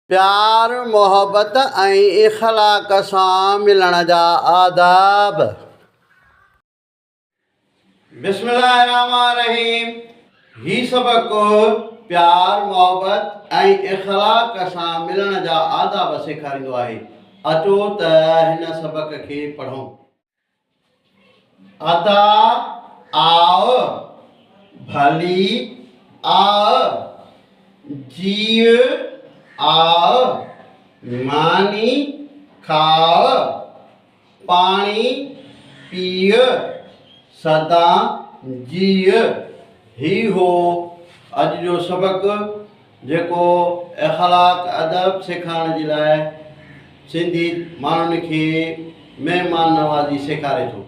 प्यार मोहब्बत ऐं इख़लाक़ सां मिलण जा आदाब। बिस्मिल्लाहिर्रहमानिर्रहीम। ही सबक प्यार मोहब्बत ऐं इख़लाक़ सां मिलण जा आदाब सेखारींदो आहे। अचो त हिन सबक खे पढ़ूं। अदा आओ, भली आओ, जीव आओ, मानी खाओ, पानी पियो, सदा जियो। ही हो अज जो सबक जेको इख़लाक़ अदब सेखारण जे लाइ सिंधी माण्हुनि खे महिमान नवाज़ी सेखारे थो।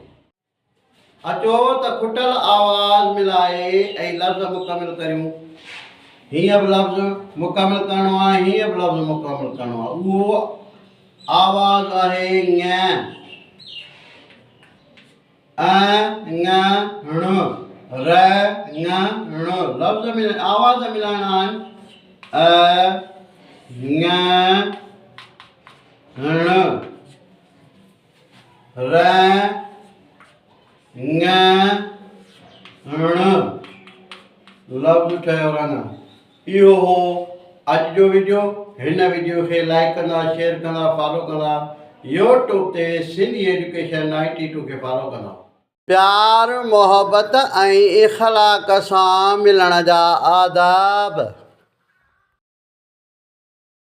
अचो त खुटल आवाज़ मिलाए ऐं लफ़्ज़ मुकमिल करियूं। हीअं बि लफ़्ज़ मुकमिल करिणो आहे, हीअं बि लफ़्ज़ मुकमिल करिणो आहे। उहो आवाज़ आहे ङ, ङ ण, र ङ ण। लफ़्ज़ में आवाज़ मिलाइणा आहिनि। ङ ण, र ङ ण। लफ़्ज़ ठहियो रहना। इहो हो अॼु जो वीडियो। हिन वीडियो खे लाइक कंदा, शेयर कंदा, फॉलो कंदा। यूट्यूब ते सिंधी एजुकेशन 92 खे फॉलो कंदा। प्यार मोहब्बत ऐं इख़लाक़ सां मिलण जा आदाब।